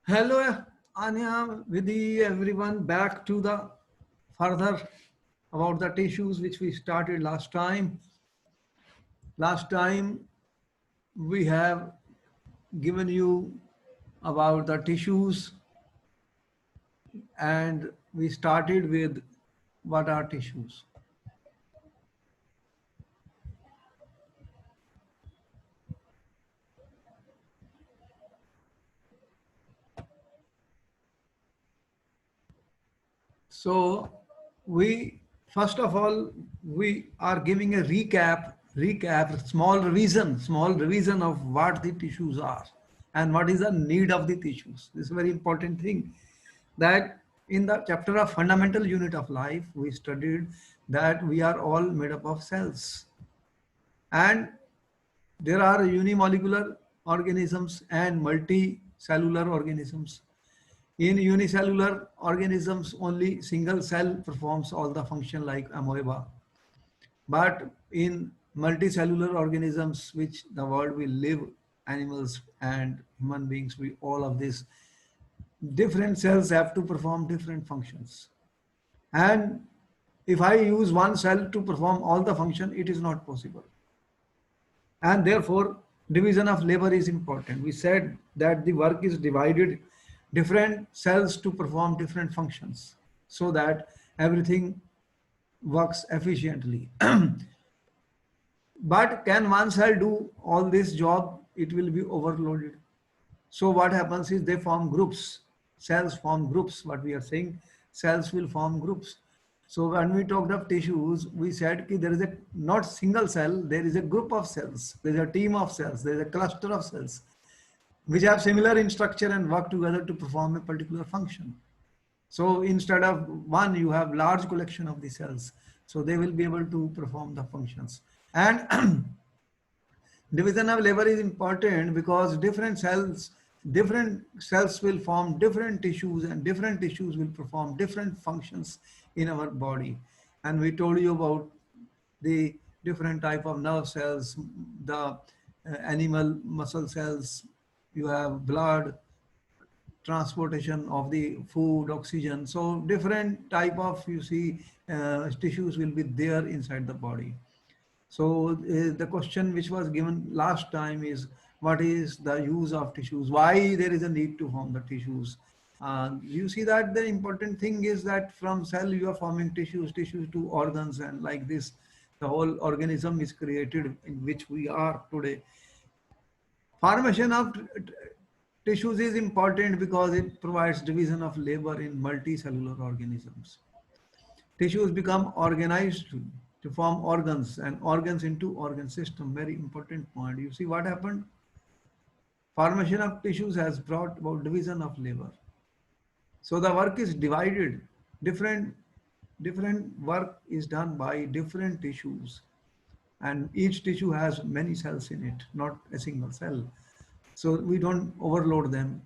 Hello, Anya, Vidhi, everyone. Back to the further about the tissues which we started last time. Last time we have given you about the tissues and we started with what are tissues. So we first of all we are giving a small revision of what the tissues are and what is the need of the tissues. This is a very important thing that in the chapter of fundamental unit of life we studied that we are all made up of cells and there are unimolecular organisms and multicellular organisms. In unicellular organisms, only single cell performs all the function like amoeba. But in multicellular organisms, which the world will live, animals and human beings, we all of this, different cells have to perform different functions. And if I use one cell to perform all the function, it is not possible. And therefore division of labor is important. We said that the work is divided different cells to perform different functions so that everything works efficiently. But can one cell do all this job? It will be overloaded. So what happens is they form groups. Cells form groups. What we are saying, cells will form groups. So when we talked of tissues, we said that there is a not single cell, there is a group of cells, there is a team of cells, there is a cluster of cells, which have similar in structure and work together to perform a particular function. So instead of one, you have large collection of the cells. So they will be able to perform the functions. And division of labor is important because different cells will form different tissues and different tissues will perform different functions in our body. And we told you about the different type of nerve cells, the animal muscle cells, you have blood, transportation of the food, oxygen. So different type of, you see, tissues will be there inside the body. So the question which was given last time is what is the use of tissues? Why there is a need to form the tissues? You see that the important thing is that from cell you are forming tissues to organs, and like this, the whole organism is created in which we are today. Formation of tissues is important because it provides division of labor in multicellular organisms. Tissues become organized to form organs and organs into organ system. Very important point. You see what happened? Formation of tissues has brought about division of labor. So the work is divided. Different work is done by different tissues. And each tissue has many cells in it, not a single cell. So we don't overload them.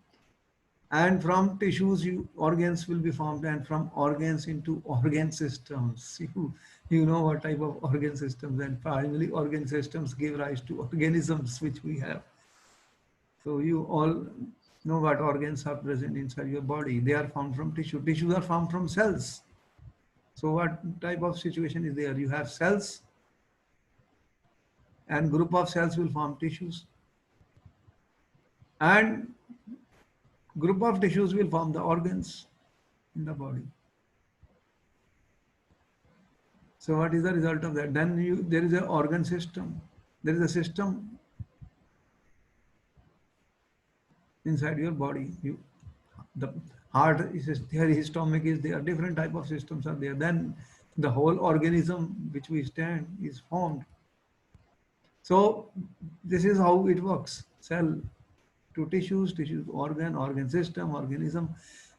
And from tissues organs will be formed, and from organs into organ systems. You know what type of organ systems, and finally organ systems give rise to organisms which we have. So you all know what organs are present inside your body. They are formed from tissues are formed from cells. So what type of situation is there? You have cells and group of cells will form tissues, and group of tissues will form the organs in the body. So what is the result of that? Then there is an organ system. There is a system inside your body. The heart is there, his stomach is there. Different type of systems are there. Then the whole organism which we stand is formed. So this is how it works. Cell to tissues organ system, organism.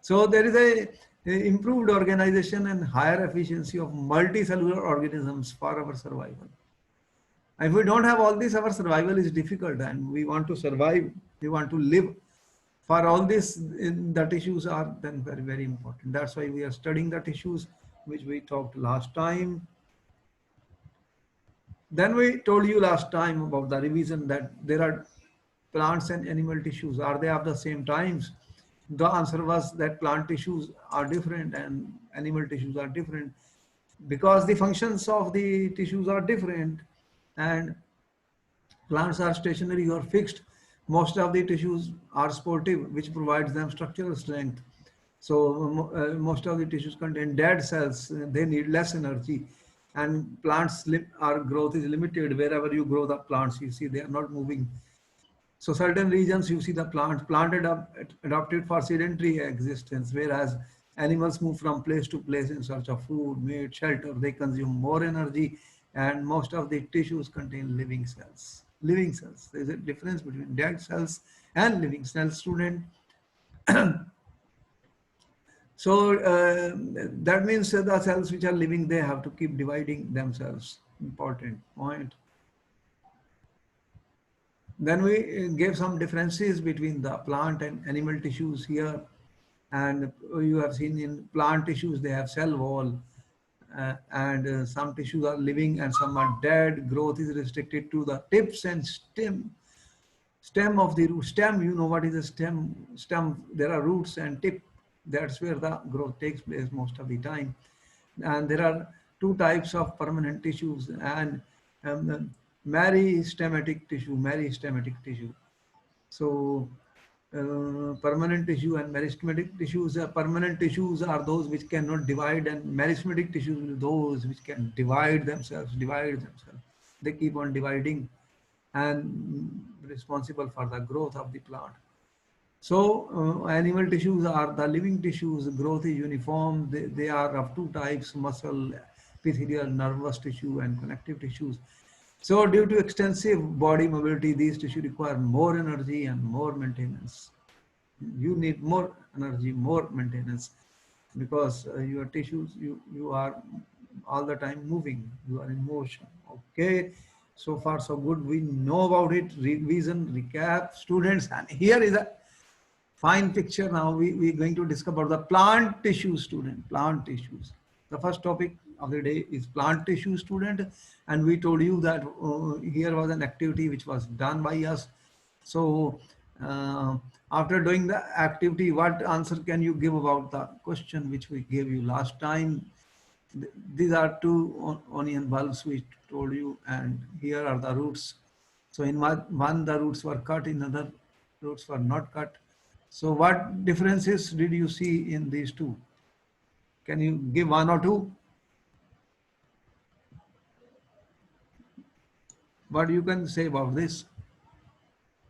So there is a improved organization and higher efficiency of multicellular organisms for our survival. If we don't have all this, our survival is difficult, and we want to survive, we want to live. For all this, the tissues are then very, very important. That's why we are studying the tissues, which we talked last time. Then we told you last time about the revision that there are plants and animal tissues. Are they of the same times? The answer was that plant tissues are different and animal tissues are different because the functions of the tissues are different, and plants are stationary or fixed. Most of the tissues are sportive, which provides them structural strength. So most of the tissues contain dead cells. They need less energy, and our growth is limited. Wherever you grow the plants, you see they are not moving. So certain regions you see the adapted for sedentary existence, whereas animals move from place to place in search of food, mate, shelter. They consume more energy, and most of the tissues contain living cells. Living cells. There is a difference between dead cells and living cells, student. So that means that the cells which are living, they have to keep dividing themselves. Important point. Then we gave some differences between the plant and animal tissues here. And you have seen in plant tissues, they have cell wall. And some tissues are living and some are dead. Growth is restricted to the tips and stem of the root. Stem, you know what is a stem? Stem, there are roots and tip. That's where the growth takes place most of the time. And there are two types of permanent tissues, and meristematic tissue. So permanent tissue and meristematic tissues. Permanent tissues are those which cannot divide, and meristematic tissues are those which can divide themselves. They keep on dividing and responsible for the growth of the plant. So animal tissues are the living tissues. Growth is uniform. They are of two types: muscle, epithelial, nervous tissue, and connective tissues. So due to extensive body mobility, these tissues require more energy and more maintenance. You need more energy, more maintenance, because your tissues, you are all the time moving. You are in motion. Okay. So far so good. We know about it. Revision, recap, students. And here is a fine picture. Now we're going to discuss about the plant tissue, student. Plant tissues. The first topic of the day is plant tissue, student. And we told you that here was an activity which was done by us. So after doing the activity, what answer can you give about the question which we gave you last time? These are two onion bulbs we told you, and here are the roots. So in one the roots were cut, in other roots were not cut. So what differences did you see in these two? Can you give one or two? What you can say about this?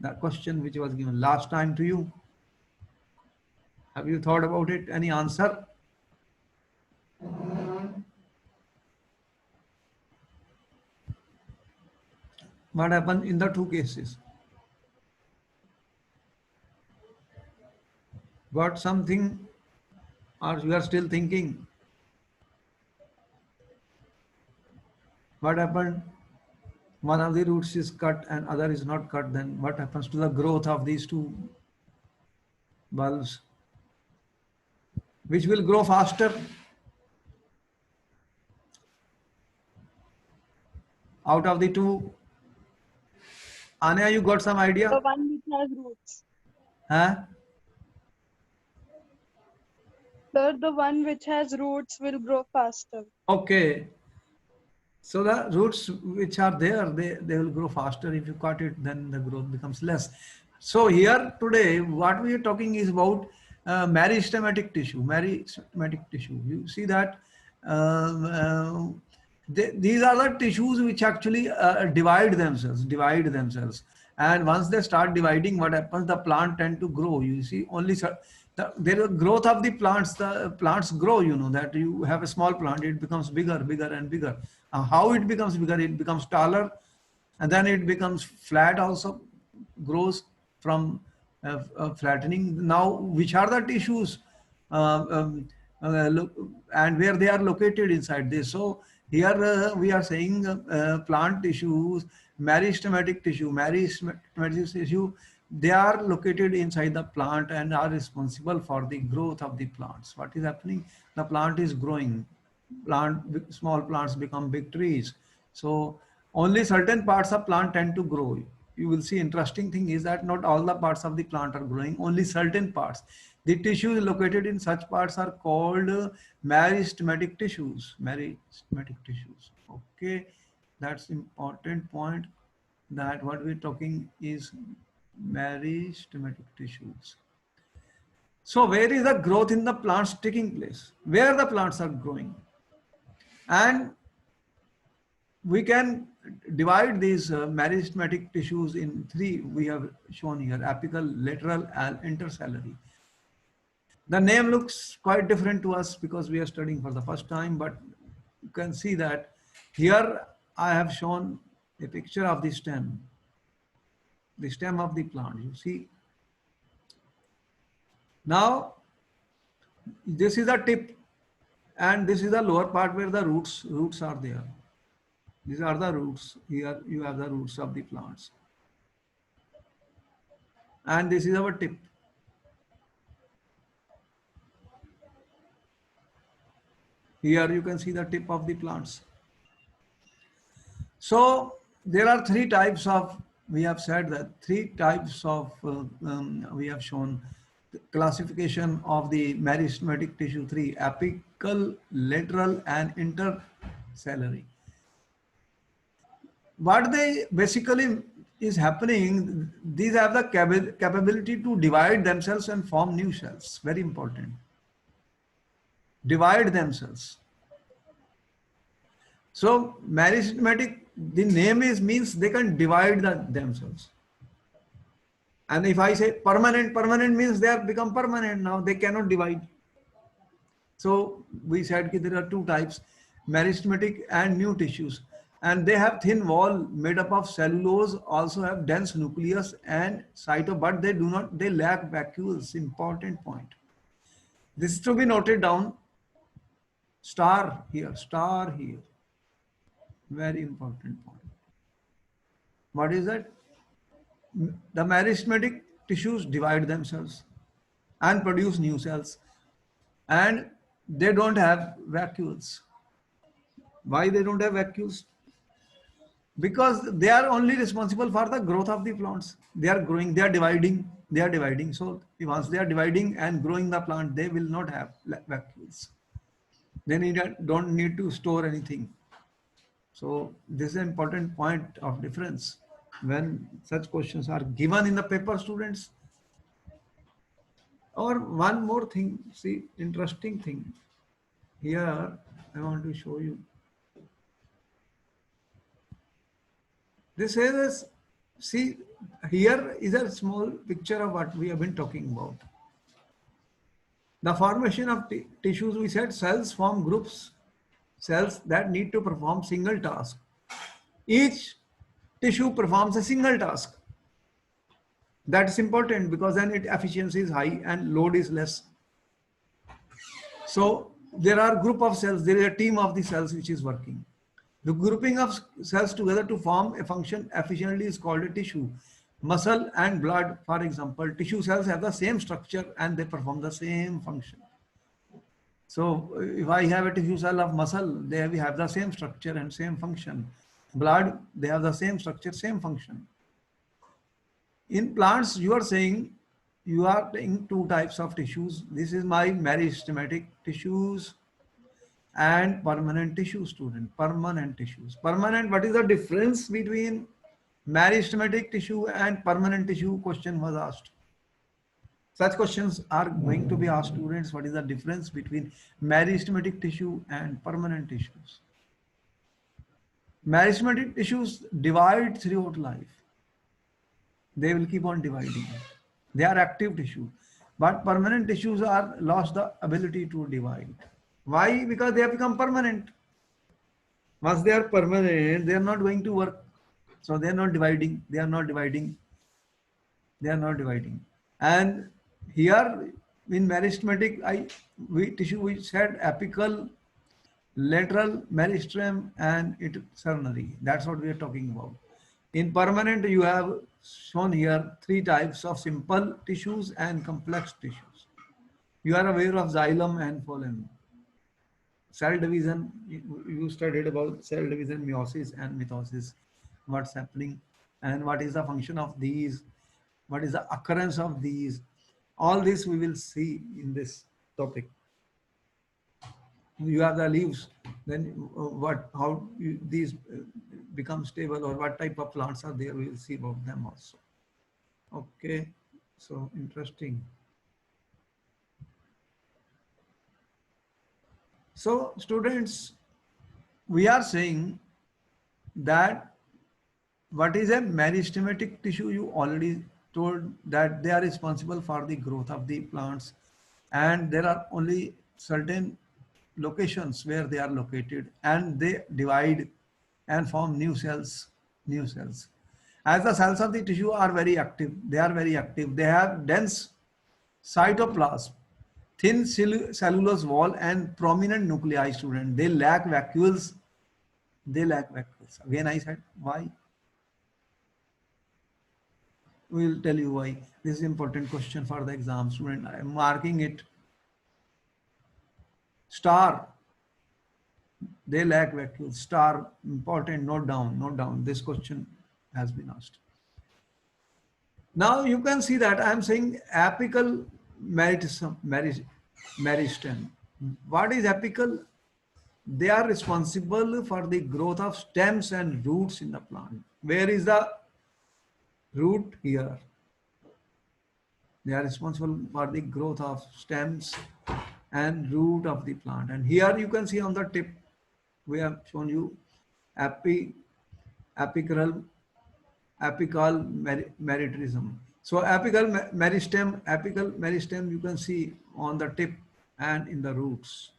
The question which was given last time to you. Have you thought about it? Any answer? What happened in the two cases? Got something, or you are still thinking? What happened? One of the roots is cut and other is not cut. Then what happens to the growth of these two bulbs? Which will grow faster? Out of the two? Anya, you got some idea? The one which has roots. Huh? Sir, the one which has roots will grow faster. Okay. So the roots which are there, they will grow faster. If you cut it, then the growth becomes less. So here today, what we are talking is about meristematic tissue. Meristematic tissue. You see that these are the tissues which actually divide themselves. And once they start dividing, what happens? The plant tend to grow. You see, only there is growth of the plants. The plants grow. You know that you have a small plant, it becomes bigger, and bigger. How it becomes bigger? It becomes taller, and then it becomes flat. Also grows from flattening. Now, which are the tissues? Look, and where they are located inside this. So here we are saying plant tissues, meristematic tissue, they are located inside the plant and are responsible for the growth of the plants. What is happening? The plant is growing. Small plants become big trees. So only certain parts of plant tend to grow. You will see interesting thing is that not all the parts of the plant are growing, only certain parts. The tissues located in such parts are called meristematic tissues. Meristematic tissues. Okay, that's important point, that what we're talking is meristematic tissues. So where is the growth in the plants taking place? Where the plants are growing? And we can divide these meristematic tissues in three. We have shown here: apical, lateral, and intercellary. The name looks quite different to us because we are studying for the first time, but you can see that here I have shown a picture of the stem of the plant. You see, now this is a tip, and this is the lower part where the roots are there. These are the roots. Here you have the roots of the plants, and this is our tip. Here you can see the tip of the plants. So there are three types of, we have said that three types of, we have shown the classification of the meristematic tissue: three: apical, lateral, and intercellary. What they basically is happening, these have the capability to divide themselves and form new cells. Very important. Divide themselves. So meristematic, the name is means they can divide themselves. And if I say permanent, permanent means they have become permanent now, they cannot divide. So we said that there are two types, meristematic and new tissues. And they have thin wall made up of cellulose, also have dense nucleus and cyto, but they lack vacuoles. Important point. This is to be noted down. Star here, star here. Very important point. What is that? The meristematic tissues divide themselves and produce new cells, and they don't have vacuoles. Why they don't have vacuoles? Because they are only responsible for the growth of the plants. They are growing, they are dividing. So once they are dividing and growing the plant, they will not have vacuoles. They don't need to store anything. So this is an important point of difference when such questions are given in the paper, students. Or one more thing, see, interesting thing. Here I want to show you. This is, see, here is a small picture of what we have been talking about. The formation of tissues, we said cells form groups, cells that need to perform single task. Each tissue performs a single task. That's important because then its efficiency is high and load is less. So there are group of cells, there is a team of the cells which is working. The grouping of cells together to form a function efficiently is called a tissue. Muscle and blood, for example, tissue cells have the same structure and they perform the same function. So if I have a tissue cell of muscle, they have the same structure and same function. Blood, they have the same structure, same function. In plants, you are saying you are taking two types of tissues. This is my meristematic tissues and permanent tissue, student. Permanent tissues. Permanent, what is the difference between meristematic tissue and permanent tissue? Question was asked. Such questions are going to be asked, students. What is the difference between meristematic tissue and permanent tissues? Meristematic tissues divide throughout life. They will keep on dividing. They are active tissue. But permanent tissues are lost the ability to divide. Why? Because they have become permanent. Once they are permanent, they are not going to work. So they are not dividing. They are not dividing. They are not dividing. And here in meristematic tissue, we said apical, lateral, meristem, and intercellary. That's what we are talking about. In permanent, you have shown here three types of simple tissues and complex tissues. You are aware of xylem and phloem. Cell division, you studied about cell division, meiosis and mitosis. What's happening and what is the function of these? What is the occurrence of these? All this we will see in this topic. You have the leaves, then these become stable, or what type of plants are there, we will see about them also. Okay, so interesting. So students, we are saying that what is a meristematic tissue? You already told that they are responsible for the growth of the plants, and there are only certain locations where they are located, and they divide and form new cells, new cells. As the cells of the tissue are very active, they are very active. They have dense cytoplasm, thin cellulose wall, and prominent nuclei. Student, they lack vacuoles. They lack vacuoles. Again, I said why. We will tell you why. This is important question for the exam, student. I am marking it. Star. They lack vacuoles. Star, important. Note down. Note down. This question has been asked. Now you can see that I am saying apical meristem. What is apical? They are responsible for the growth of stems and roots in the plant. Where is the root? Here. They are responsible for the growth of stems and root of the plant. And here you can see on the tip, we have shown you apical meristem. So apical meristem you can see on the tip and in the roots,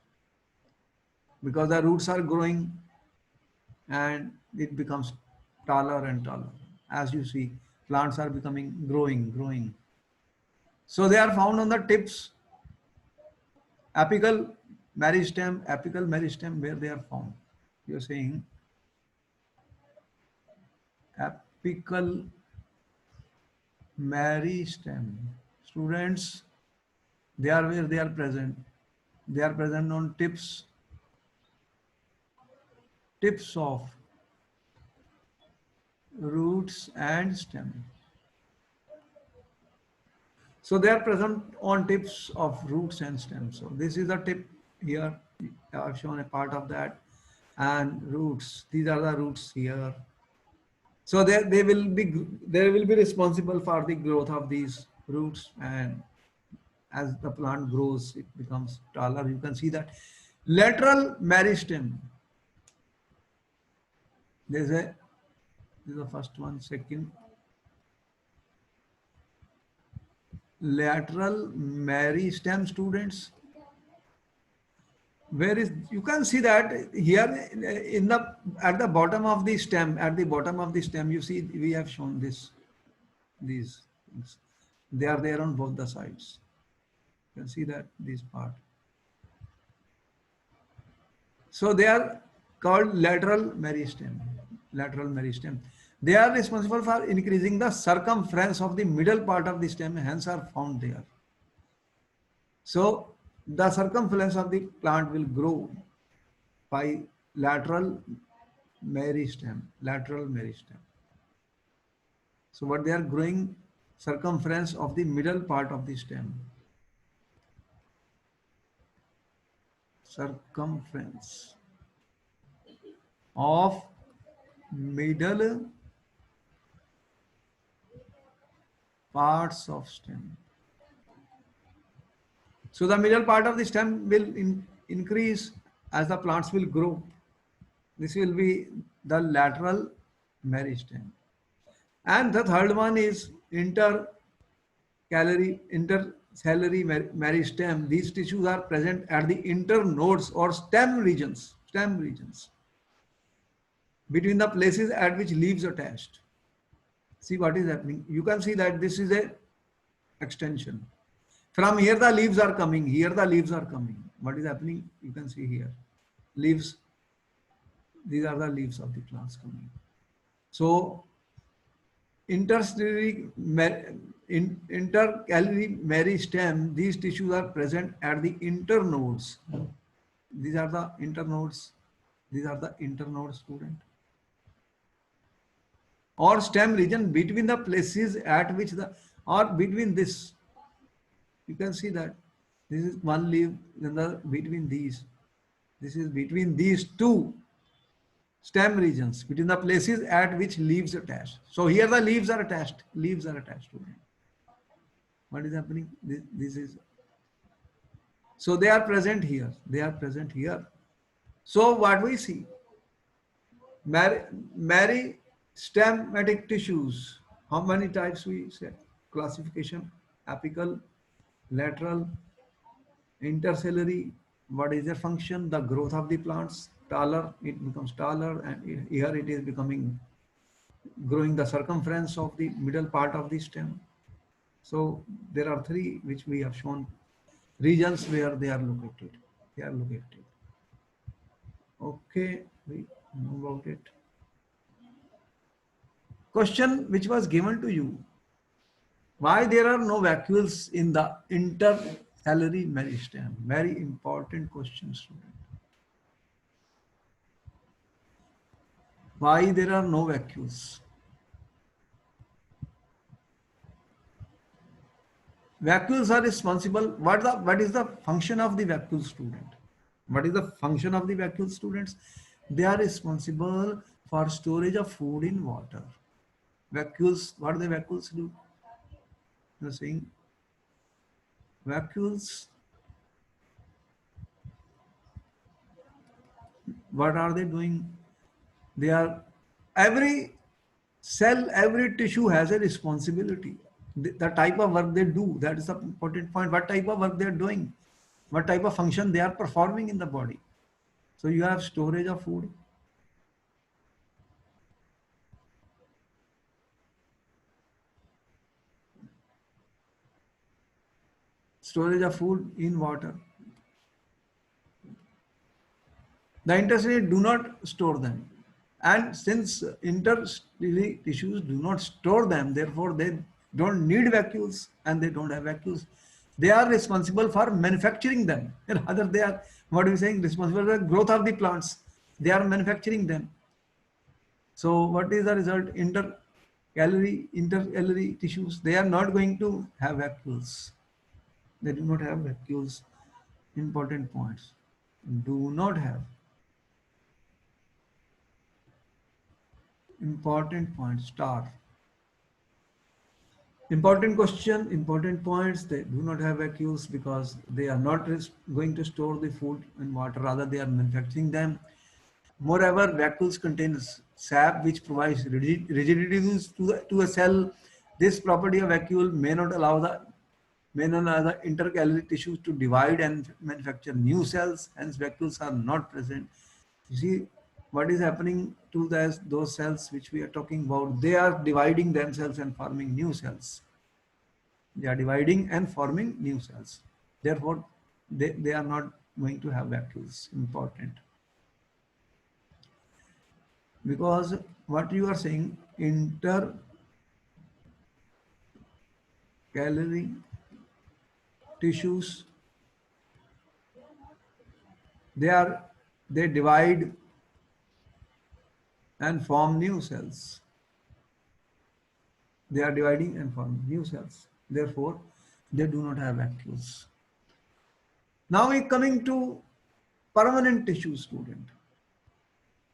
because the roots are growing and it becomes taller and taller. As you see, plants are becoming growing. So they are found on the tips, apical meristem, where they are found. You're saying apical meristem. Students, they are where they are present. They are present on tips of roots and stem. So they are present on tips of roots and stems. So this is the tip here. I've shown a part of that, and roots. These are the roots here. So they will be responsible for the growth of these roots, and as the plant grows, it becomes taller. You can see that lateral meristem. This is the first one. Second, lateral meristem, students. Where is, you can see that here in the at the bottom of the stem, you see we have shown these things. They are there on both the sides. You can see that this part. So they are called lateral meristem. They are responsible for increasing the circumference of the middle part of the stem, hence are found there. So the circumference of the plant will grow by lateral meristem. So what they are growing, circumference of the middle part of the stem. Circumference of middle parts of stem. So the middle part of the stem will increase as the plants will grow. This will be the lateral meristem. And the third one is intercalary meristem. These tissues are present at the internodes or stem regions between the places at which leaves attached. See what is happening. You can see that this is a extension. From here the leaves are coming. Here the leaves are coming. What is happening? You can see here. Leaves. These are the leaves of the plants coming. So intercalary meristem, these tissues are present at the internodes. These are the internodes. Student. Or stem region between the places at which between this You can see that this is one leaf, then the between these. This is between these two stem regions, between the places at which leaves attached. So here the leaves are attached. Leaves are attached to them. What is happening? This is, so they are present here. They are present here. So what we see, meristematic tissues. How many types we said? Classification: apical, lateral, intercellary. What is their function? The growth of the plants. Taller, it becomes taller, and here it is becoming, growing the circumference of the middle part of the stem. So there are three which we have shown regions where they are located. They are located. Okay, we know about it. Question which was given to you: why there are no vacuoles in the intercellary meristem? Very important question, student. Why there are no vacuoles? Vacuoles are responsible. What is the function of the vacuole, student? What is the function of the vacuole, students? They are responsible for storage of food in water. Vacuoles, what do the vacuoles do? You're saying vacuoles, what are they doing? They are, every cell, every tissue has a responsibility. The type of work they do, that is the important point. What type of work they are doing, what type of function they are performing in the body. So you have storage of food, storage of food in water. The intestine do not store them. And since interstitial tissues do not store them, therefore they don't need vacuoles and they don't have vacuoles. They are responsible for manufacturing them. And other they are, what are we saying, responsible for the growth of the plants. They are manufacturing them. So what is the result? Intercalary tissues, they are not going to have vacuoles. They do not have vacuoles. Important points. Do not have. Important points, star. Important question, important points. They do not have vacuoles because they are not going to store the food in water, rather they are manufacturing them. Moreover, vacuoles contains sap which provides rigidity to a cell. This property of vacuole may not allow the intercalary tissues to divide and manufacture new cells. Hence, vacuoles are not present. You see what is happening to those cells which we are talking about. They are dividing themselves and forming new cells. They are dividing and forming new cells. Therefore, they are not going to have vacuoles. Important. Because what you are saying, intercalary tissues, they divide and form new cells. They are dividing and forming new cells. Therefore, they do not have vacuoles. Now we coming to permanent tissue, student.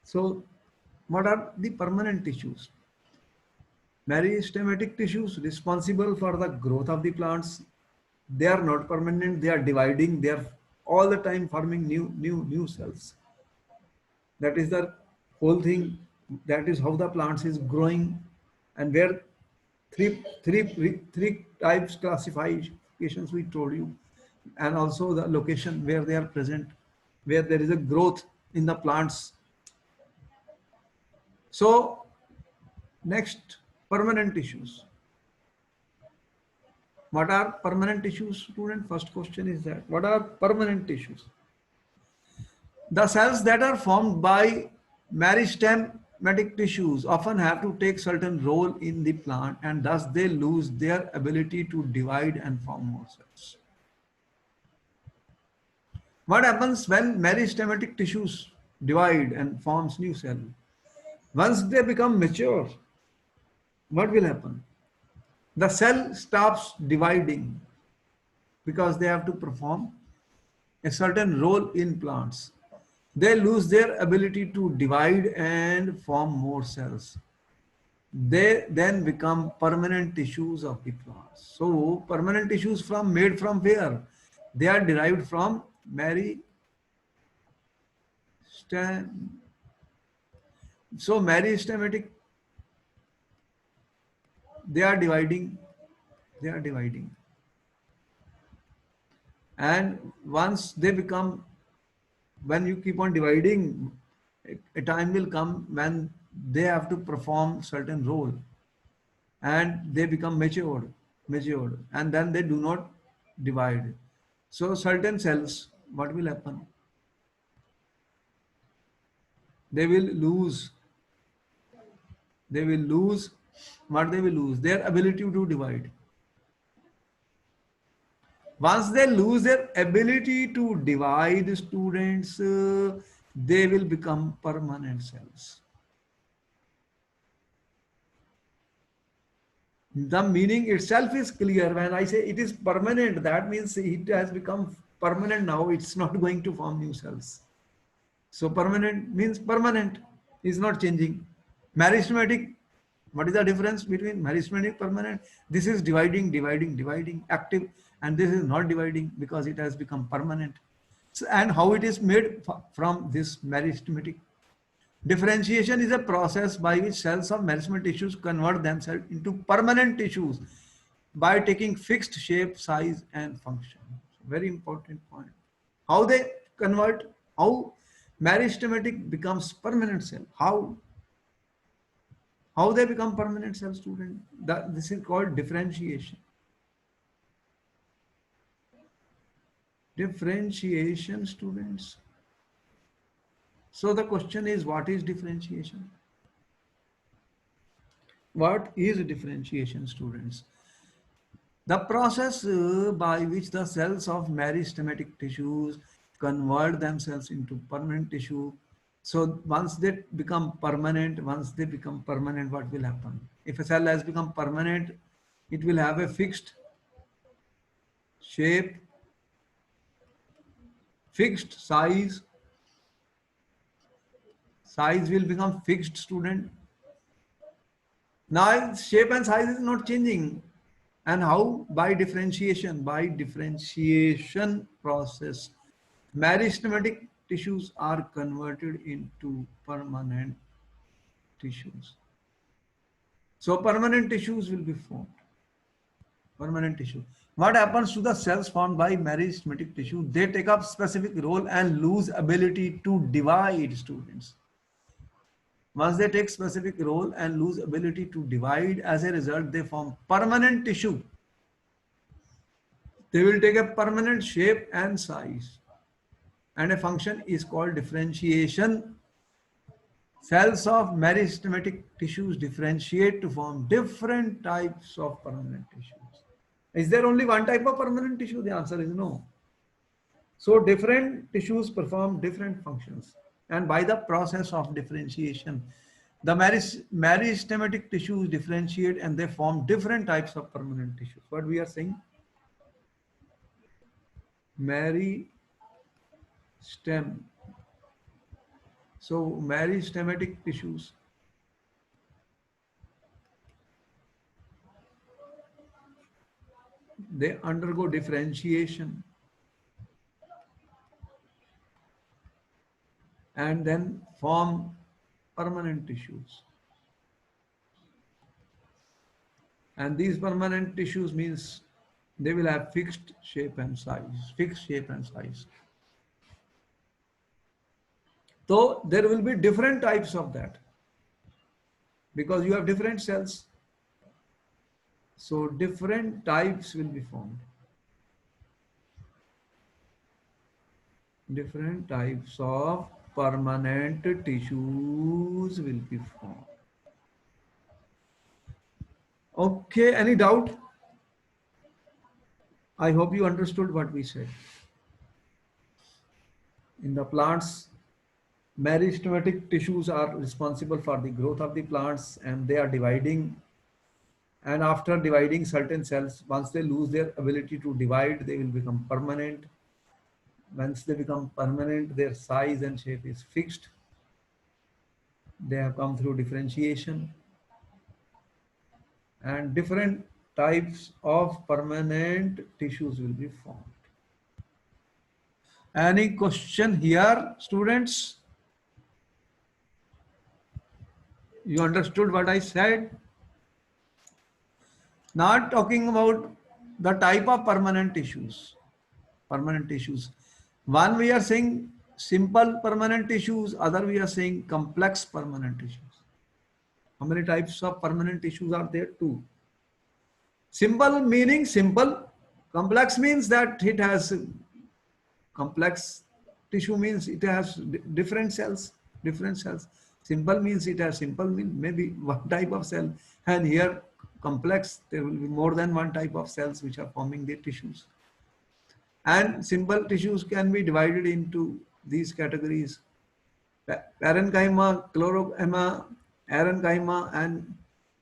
So what are the permanent tissues? Meristematic tissues responsible for the growth of the plants. They are not permanent. They are dividing. They are all the time forming new cells. That is the whole thing. That is how the plants is growing, and where three types classifications we told you, and also the location where they are present, where there is a growth in the plants. So next, permanent tissues. What are permanent tissues, student? First question is that, what are permanent tissues? The cells that are formed by meristematic tissues often have to take certain role in the plant, and thus they lose their ability to divide and form more cells. What happens when meristematic tissues divide and forms new cell? Once they become mature, what will happen? The cell stops dividing because they have to perform a certain role in plants. They lose their ability to divide and form more cells. They then become permanent tissues of the plants. So permanent tissues from made from where? They are derived from meristem. So meristematic, they are dividing, they are dividing. And once they become, when you keep on dividing, a time will come when they have to perform certain role and they become matured, and then they do not divide. So certain cells, what will happen? They will lose, they will lose, what they will lose? Their ability to divide. Once they lose their ability to divide, students, they will become permanent cells. The meaning itself is clear. When I say it is permanent, that means it has become permanent now. It's not going to form new cells. So permanent means permanent, is not changing. Meristematic, what is the difference between meristematic permanent? This is dividing, active, and this is not dividing because it has become permanent. So, and how it is made from this meristematic? Differentiation is a process by which cells of meristematic tissues convert themselves into permanent tissues by taking fixed shape, size, and function. Very important point. How they convert, how meristematic becomes permanent cell. How they become permanent cell, student? This is called differentiation. Differentiation, students. So the question is, what is differentiation? What is differentiation, students? The process by which the cells of meristematic tissues convert themselves into permanent tissue. So once they become permanent, what will happen? If a cell has become permanent, it will have a fixed shape, fixed size. Size will become fixed, student. Now shape and size is not changing. And how? By differentiation process. Meristematic tissues are converted into permanent tissues. So permanent tissues will be formed. Permanent tissue. What happens to the cells formed by meristematic tissue? They take up specific role and lose ability to divide, students. Once they take specific role and lose ability to divide, as a result, they form permanent tissue. They will take a permanent shape and size. And a function is called differentiation. Cells of meristematic tissues differentiate to form different types of permanent tissues. Is there only one type of permanent tissue? The answer is no. So different tissues perform different functions. And by the process of differentiation, the meristematic tissues differentiate and they form different types of permanent tissues. What we are saying? Meristem. So meristematic tissues. They undergo differentiation and then form permanent tissues. And these permanent tissues means they will have fixed shape and size. So there will be different types of that because you have different cells. So different types will be formed. Different types of permanent tissues will be formed. Okay, any doubt? I hope you understood what we said. In the plants, meristematic tissues are responsible for the growth of the plants and they are dividing And after dividing certain cells, once they lose their ability to divide, they will become permanent. Once they become permanent, their size and shape is fixed. They have come through differentiation, and different types of permanent tissues will be formed. Any question here, students? You understood what I said? Not talking about the type of permanent tissues. Permanent tissues. One we are saying simple permanent tissues, other we are saying complex permanent tissues. How many types of permanent tissues are there? Two. Simple meaning simple. Complex means that it has complex tissue means it has different cells, different cells. Simple means it has simple mean maybe one type of cell, and here complex there will be more than one type of cells which are forming the tissues. And simple tissues can be divided into these categories: parenchyma, chlorochyma, arenchyma, and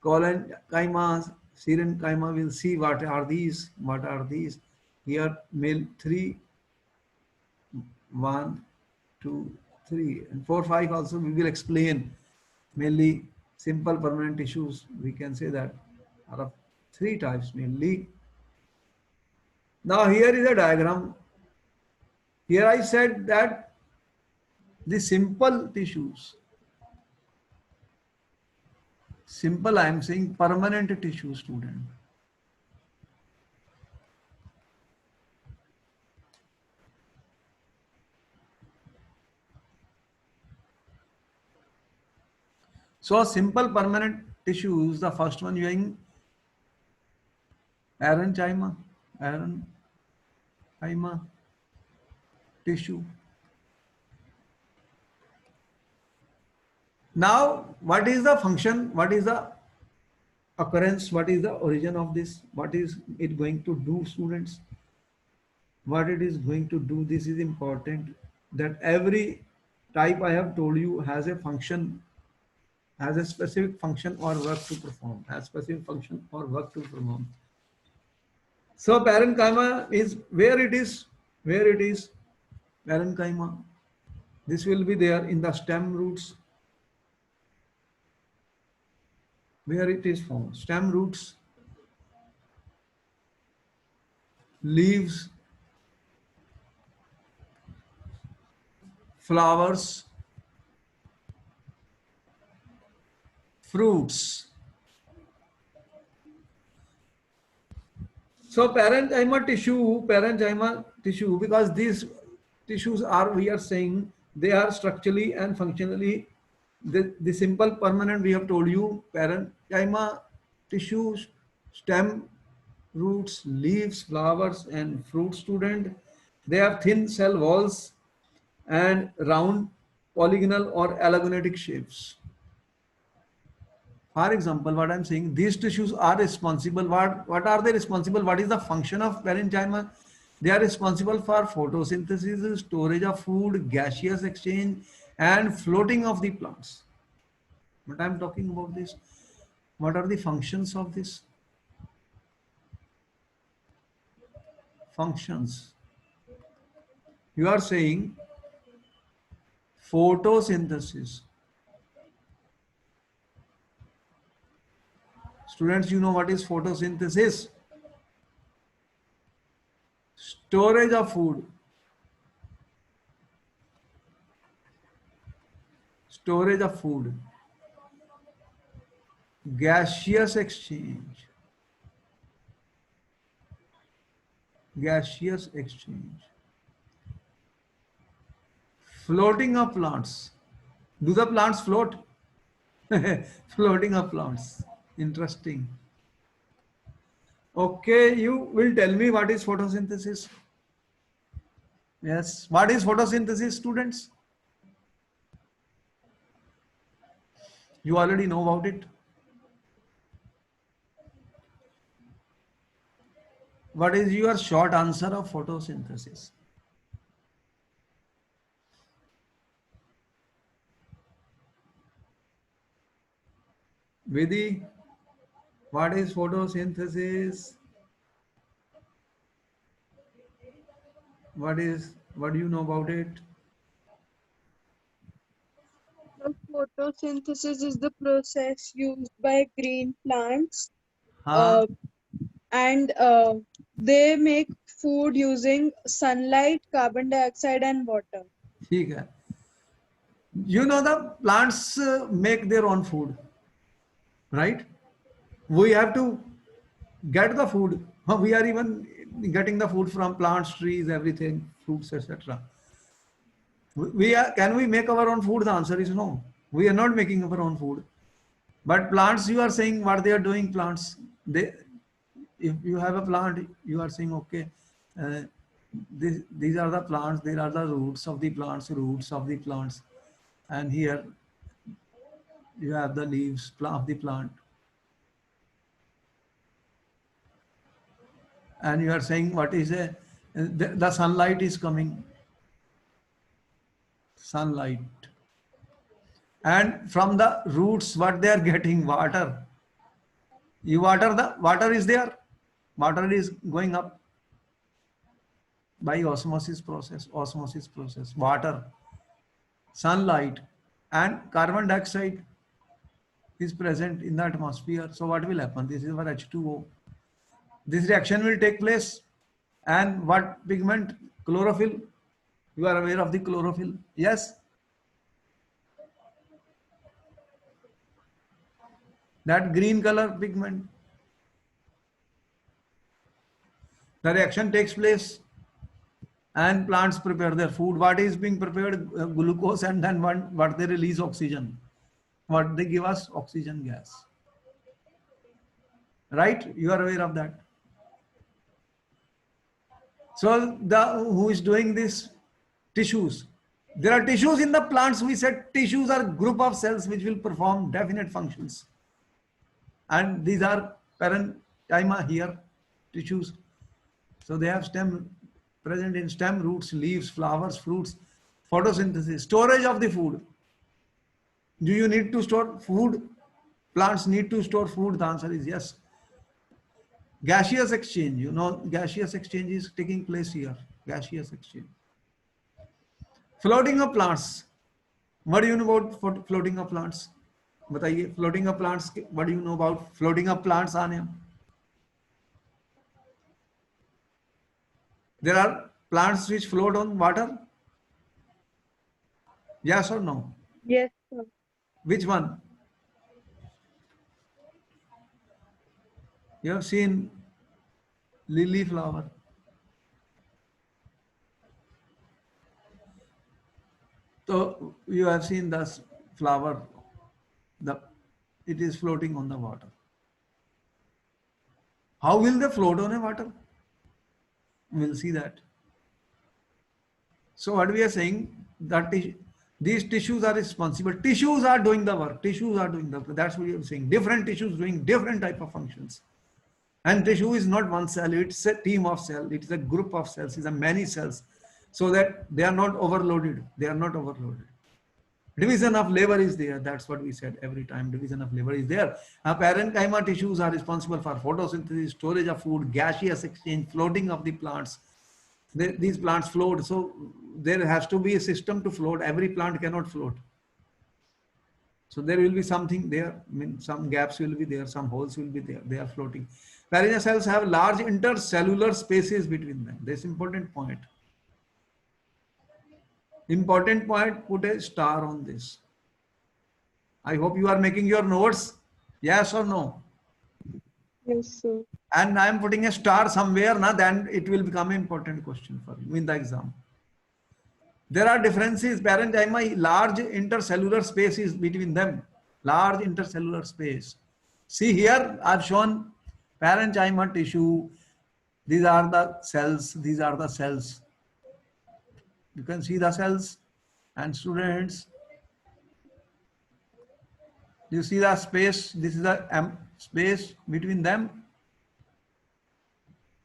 collenchyma, serenchyma. We'll see what are these. What are these? Here, male 3, 1, 2, 3, and 4, 5 also we will explain. Mainly simple permanent tissues, we can say that are of three types mainly. Now here is a diagram. Here I said that the simple tissues, simple I am saying permanent tissue, student. So simple permanent tissues, the first one being parenchyma, parenchyma tissue. Now, what is the function? What is the occurrence? What is the origin of this? What is it going to do, students? What it is going to do? This is important. That every type I have told you has a function, has a specific function or work to perform. Has specific function or work to perform. So parenchyma is where it is. Where it is? Parenchyma. This will be there in the stem roots. Where it is found? Stem roots, leaves, flowers, fruits. So parenchyma tissue, because these tissues are, we are saying, they are structurally and functionally the simple permanent. We have told you parenchyma tissues, stem, roots, leaves, flowers, and fruit. Student, they have thin cell walls and round, polygonal or allogonetic shapes. For example, what I'm saying, these tissues are responsible. What are they responsible? What is the function of parenchyma? They are responsible for photosynthesis, storage of food, gaseous exchange, and floating of the plants. But I'm talking about this. What are the functions of this? Functions. You are saying photosynthesis. Students, you know what is photosynthesis? Storage of food. Storage of food. Gaseous exchange. Gaseous exchange. Floating of plants. Do the plants float? Floating of plants. Interesting. Okay, you will tell me what is photosynthesis. Yes. What is photosynthesis, students? You already know about it. What is your short answer of photosynthesis? Vidhi, What is photosynthesis? What do you know about it? The photosynthesis is the process used by green plants, हाँ, uh, and they make food using sunlight, carbon dioxide, and water. ठीक है. You know the plants make their own food, right? We have to get the food. We are even getting the food from plants, trees, everything, fruits, etc. We are, can we make our own food? The answer is no. We are not making our own food. But plants, you are saying what they are doing. Plants, they, if you have a plant, you are saying okay. Uh, these are the plants. There are the roots of the plants. Roots of the plants, and here you have the leaves of the plant. And you are saying what is the sunlight is coming, sunlight, and from the roots what they are getting, water. You water, the water is there, water is going up by osmosis process, water, sunlight, and carbon dioxide is present in the atmosphere. So what will happen? This is our H2O. This reaction will take place, and what pigment? Chlorophyll. You are aware of the chlorophyll? Yes. That green color pigment. The reaction takes place and plants prepare their food. What is being prepared? Glucose, and then what they release? Oxygen. What they give us? Oxygen gas. Right? You are aware of that. So who is doing this? Tissues. There are tissues in the plants. We said tissues are group of cells which will perform definite functions. And these are parenchyma here, tissues. So they have stem, present in stem, roots, leaves, flowers, fruits, photosynthesis, storage of the food. Do you need to store food? Plants need to store food. The answer is yes. Gaseous exchange, you know, gaseous exchange is taking place here. Gaseous exchange. Floating of plants. What do you know about floating of plants? बताइए, floating of plants, what do you know about floating of plants? Anya? There are plants which float on water. Yes or no? Yes, sir. Which one? You have seen lily flower. So you have seen this flower, it is floating on the water. How will they float on a water? We'll see that. So what we are saying, that these tissues are responsible. Tissues are doing the work. Tissues are doing the work. That's what we are saying. Different tissues doing different type of functions. And tissue is not one cell. It's a team of cells. It is a group of cells. It's a many cells. So that they are not overloaded. They are not overloaded. Division of labor is there. That's what we said every time. Division of labor is there. Parenchyma tissues are responsible for photosynthesis, storage of food, gaseous exchange, floating of the plants. These plants float. So there has to be a system to float. Every plant cannot float. So there will be something there. I mean, some gaps will be there. Some holes will be there. They are floating. Parenchyma cells have large intercellular spaces between them. This important point. Important point, put a star on this. I hope you are making your notes. Yes or no? Yes, sir. And I am putting a star somewhere, now then it will become an important question for you in the exam. There are differences. Parenchyma, large intercellular space is between them. Large intercellular space. See here, I've shown parenchyma tissue. These are the cells. These are the cells. You can see the cells. And students, you see the space. This is the space between them.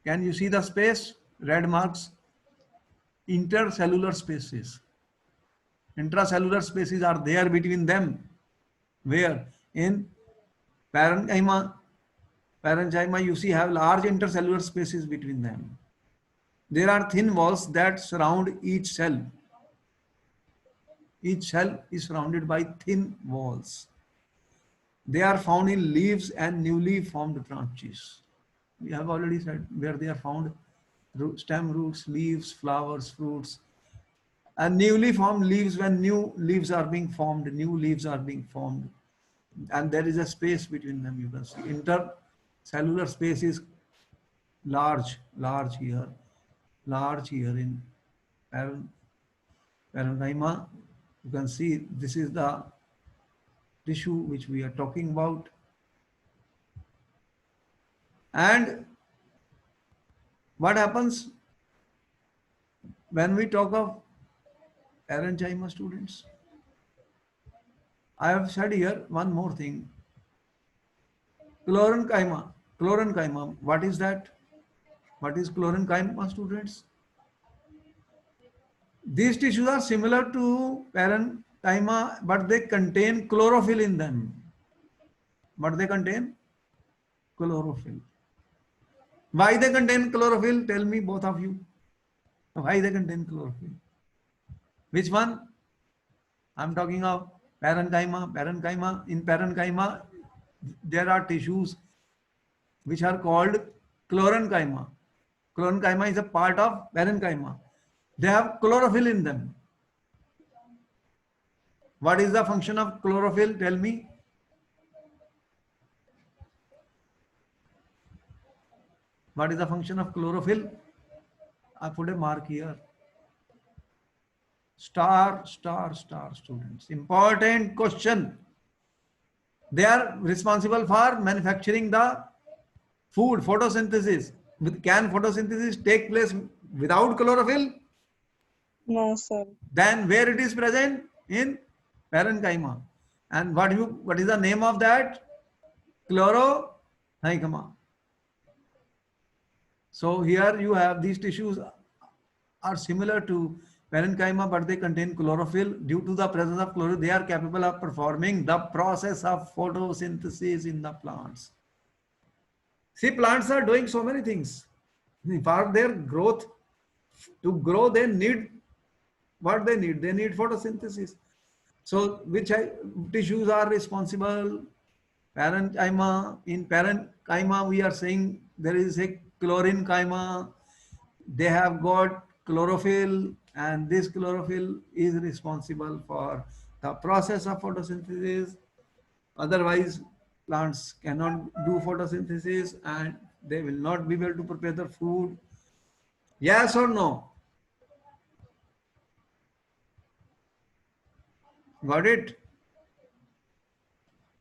Can you see the space? Red marks. Intercellular spaces. Intracellular spaces are there between them. Where? In parenchyma. parenchyma, you see, have large intercellular spaces between them. There are thin walls that surround each cell. Each cell is surrounded by thin walls. They are found in leaves and newly formed branches. We have already said where they are found: stem, roots, leaves, flowers, fruits. And newly formed leaves, when new leaves are being formed, new leaves are being formed. And there is a space between them, you can see. Intercellular space is large here in parenchyma. You can see this is the tissue which we are talking about. And what happens when we talk of parenchyma, students? I have said here one more thing. Chlorenchyma. Chlorenchyma. What is that? What is chlorenchyma, students? These tissues are similar to parenchyma, but they contain chlorophyll in them. What they contain? Chlorophyll. Why they contain chlorophyll? Tell me, both of you. Why they contain chlorophyll? Which one? I'm talking of parenchyma. Parenchyma. In parenchyma, there are tissues which are called chlorenchyma. Chlorenchyma is a part of parenchyma. They have chlorophyll in them. What is the function of chlorophyll? Tell me. What is the function of chlorophyll? I put a mark here. Star, students. Important question. They are responsible for manufacturing the food, photosynthesis. Can photosynthesis take place without chlorophyll? No, sir. Then where it is present? In parenchyma. And what is the name of that? Chlorochyma. So here you have these tissues are similar to parenchyma, but they contain chlorophyll. Due to the presence of chlorophyll, they are capable of performing the process of photosynthesis in the plants. See, plants are doing so many things. For their growth, to grow, they need what they need. They need photosynthesis. So, which tissues are responsible? Parenchyma. In parenchyma, we are saying there is a chlorenchyma. They have got chlorophyll, and this chlorophyll is responsible for the process of photosynthesis. Otherwise, plants cannot do photosynthesis and they will not be able to prepare the food. Yes or no? Got it?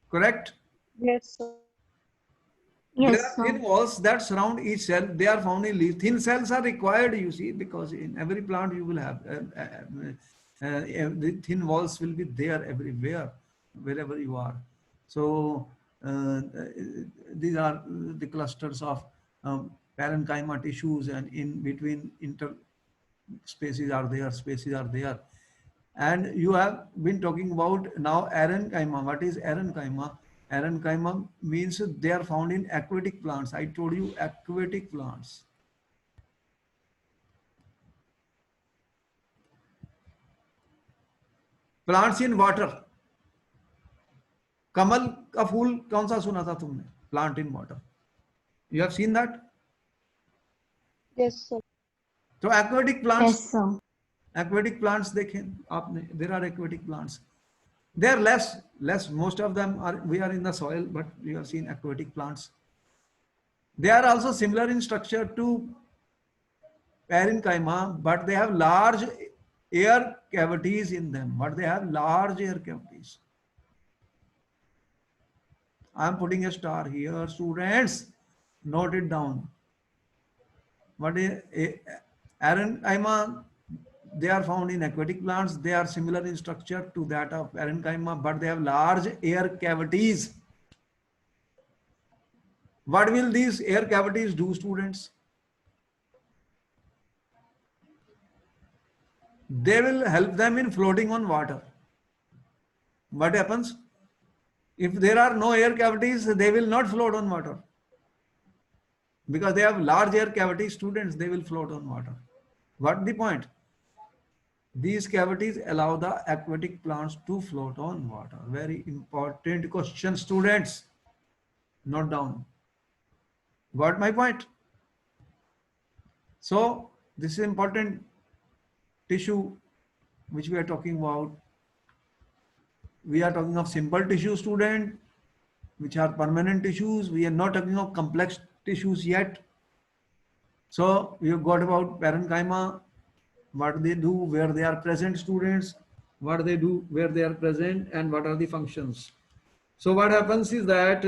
Correct? Yes, sir. There Yes, are sir. thin walls that surround each cell. They are found in leaves. Thin cells are required, you see, because in every plant you will have the thin walls will be there everywhere, wherever you are. So these are the clusters of parenchyma tissues, and in between spaces are there. And you have been talking about now parenchyma. What is parenchyma? Parenchyma means they are found in aquatic plants. I told you aquatic plants. Plants in water. कमल का फूल कौन सा सुना था तुमने? Plant in water. You have seen that? Yes, sir. So aquatic plants. Yes, sir. Aquatic plants देखें आपने. There are aquatic plants. They are less. Most of them are. We are in the soil, but you have seen aquatic plants. They are also similar in structure to parenchyma, but they have large air cavities in them. But they have large air cavities. I am putting a star here, students. Note it down. What is parenchyma? They are found in aquatic plants. They are similar in structure to that of parenchyma, but they have large air cavities. What will these air cavities do, students? They will help them in floating on water. What happens? If there are no air cavities, they will not float on water. Because they have large air cavity, students, they will float on water. What the point? These cavities allow the aquatic plants to float on water. Very important question, students. Note down. Got my point? So this is important tissue which we are talking about. We are talking of simple tissue, student, which are permanent tissues. We are not talking of complex tissues yet. So we have got about parenchyma, what they do, where they are present, students, what they do, where they are present, and what are the functions. So what happens is that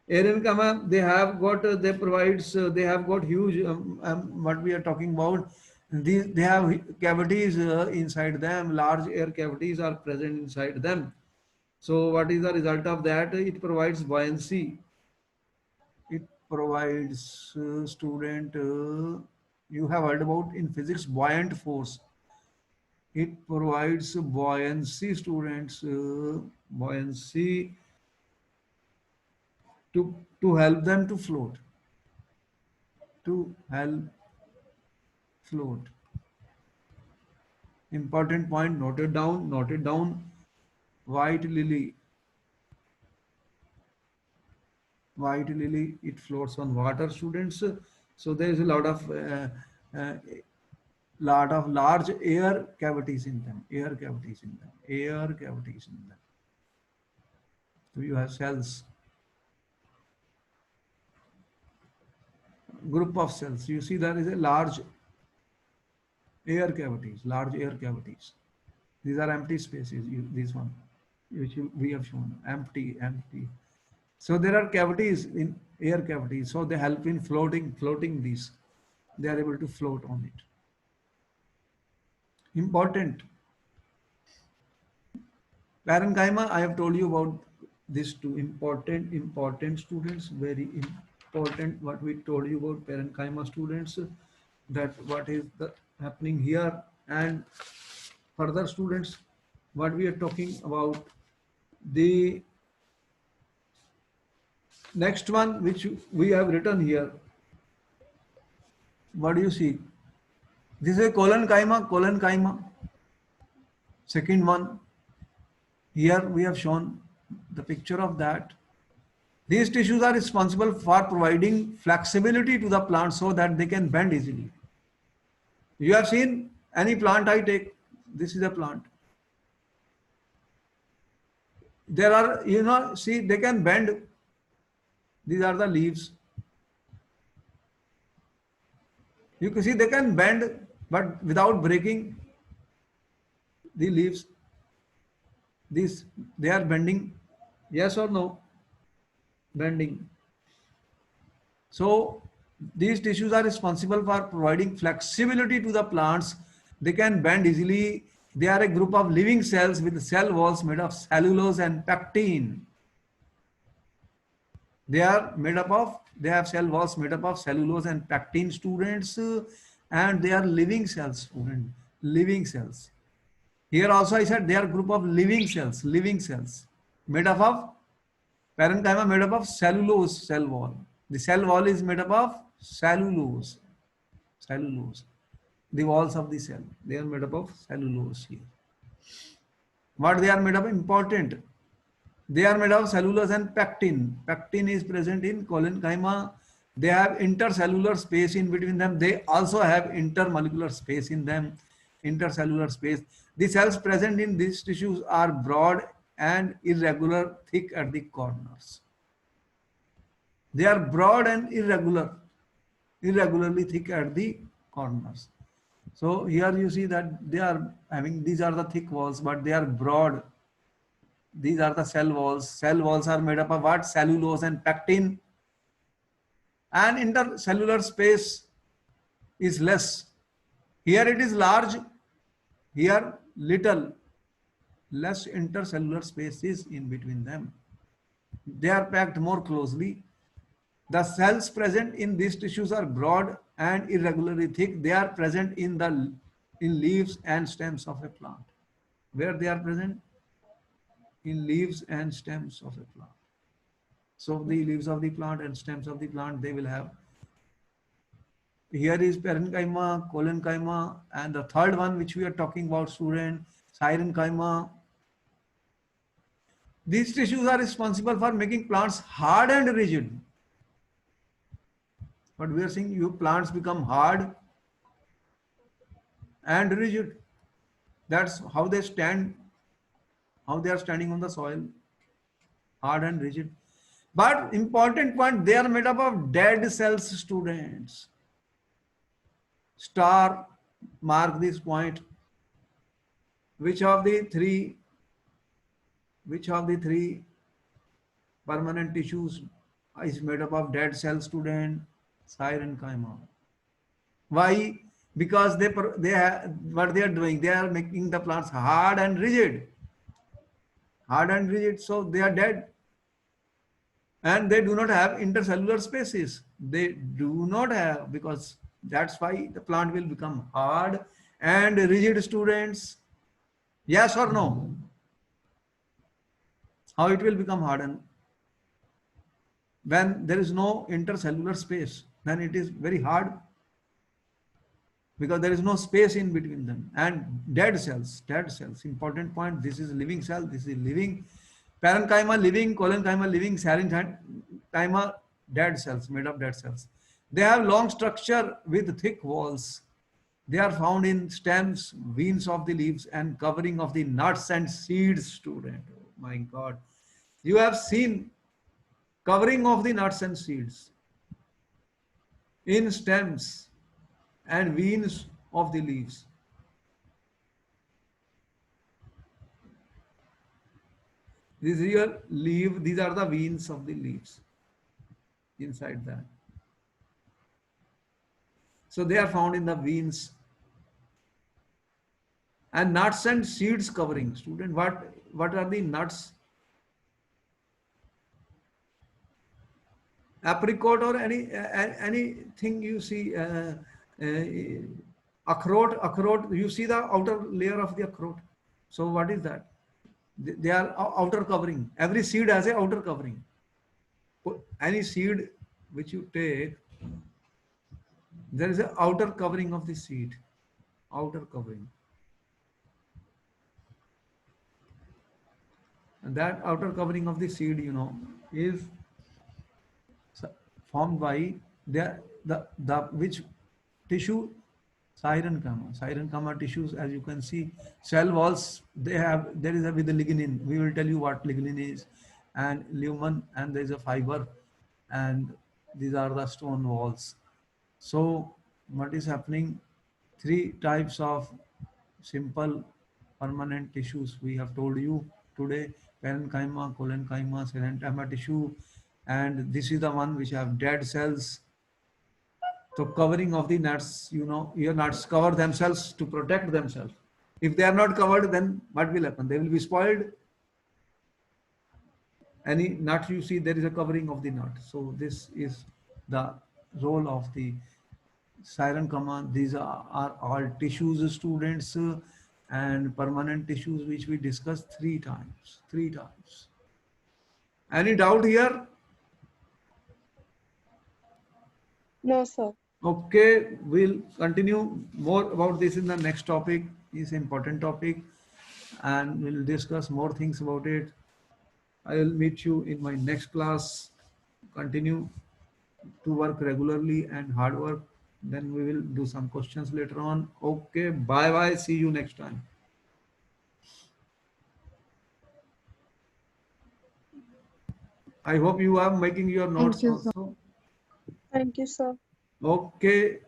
parenchyma, they have got, they provides, they have got huge, what we are talking about, they have cavities inside them, large air cavities are present inside them. So what is the result of that? It provides buoyancy. It provides student, you have heard about in physics buoyant force. It provides buoyancy, students, buoyancy to help them to float. To help float. Important point, noted down, noted down. White lily. White lily, it floats on water, students. So there is a uh, lot of large air cavities in them, air cavities in them, air cavities in them. So you have cells, group of cells. You see there is a large air cavities, large air cavities. These are empty spaces. This one, which we have shown, empty, empty. So there are cavities in air cavities. So they help in floating these. They are able to float on it. Important. Parenchyma, I have told you about these two important students, very important what we told you about parenchyma, students, that what is the happening here, and further, students, what we are talking about, the next one which we have written here. What do you see? This is a colon chyma. Second one, here we have shown the picture of that. These tissues are responsible for providing flexibility to the plant so that they can bend easily. You have seen any plant I take, this is a plant. There are, see, they can bend. These are the leaves. You can see they can bend, but without breaking the leaves. These, they are bending. Yes or no? Bending. So these tissues are responsible for providing flexibility to the plants. They can bend easily. They are a group of living cells with cell walls made of cellulose and pectin. They are made up of, they have cell walls made up of cellulose and pectin, students, and they are living cells, student, living cells. Here also I said they are group of living cells made up of, parenchyma made up of cellulose cell wall. The cell wall is made up of cellulose. The walls of the cell, they are made up of cellulose here. What they are made of? Important. They are made of cellulose and pectin. Pectin is present in collenchyma. They have intercellular space in between them. They also have intermolecular space in them, intercellular space. The cells present in these tissues are broad and irregular, thick at the corners. They are broad and irregularly thick at the corners. So here you see that they are having, these are the thick walls, but they are broad. These are the cell walls. Cell walls are made up of what? Cellulose and pectin. And intercellular space is less. Here it is large, here little. Less intercellular space is in between them. They are packed more closely. The cells present in these tissues are broad and irregularly thick. They are present in leaves and stems of a plant. Where they are present? In leaves and stems of a plant. So the leaves of the plant and stems of the plant, they will have here is parenchyma, collenchyma, and the third one which we are talking about, student, syrenchyma. These tissues are responsible for making plants hard and rigid. But we are seeing you plants become hard and rigid. That's how they stand, how they are standing on the soil, hard and rigid. But important point, they are made up of dead cells, students. Star, mark this point. Which of the three, which of the three permanent tissues is made up of dead cells, student? Syrenchyma. Why? Because what they are doing, they are making the plants hard and rigid. Hard and rigid, so they are dead. And they do not have intercellular spaces. They do not have, because that's why the plant will become hard and rigid, students. Yes or no? How it will become hardened? When there is no intercellular space, then it is very hard, because there is no space in between them. And dead cells, important point. This is living cell, this is living. Parenchyma living, collenchyma living, syrenchyma dead cells, made of dead cells. They have long structure with thick walls. They are found in stems, veins of the leaves, and covering of the nuts and seeds, student. Oh my God. You have seen covering of the nuts and seeds in stems and veins of the leaves. This is your leaf, these are the veins of the leaves inside that. So they are found in the veins. And nuts and seeds covering. Student, what are the nuts? Apricot or anything you see, akhrot, you see the outer layer of the akhrot. So what is that? They are outer covering. Every seed has a outer covering. Any seed which you take, there is an outer covering of the seed. Outer covering. And that outer covering of the seed, is formed by the which tissue? Syrenchyma tissues. As you can see, cell walls, there is a with the lignin. We will tell you what lignin is, and lumen, and there is a fiber, and these are the stone walls. So what is happening? Three types of simple permanent tissues we have told you today: parenchyma, collenchyma, syrenchyma tissue, and this is the one which have dead cells. So covering of the nuts, your nuts cover themselves to protect themselves. If they are not covered, then what will happen? They will be spoiled. Any nut you see, there is a covering of the nut. So this is the role of the syrenchyma. These are all tissues, students, and permanent tissues which we discussed three times. Any doubt here? No, sir. Okay, we'll continue more about this in the next topic. It's an important topic, and we'll discuss more things about it. I will meet you in my next class. Continue to work regularly and hard work. Then we will do some questions later on. Okay, bye bye. See you next time. I hope you are making your notes Thank you, sir. also. Thank you, sir. Okay.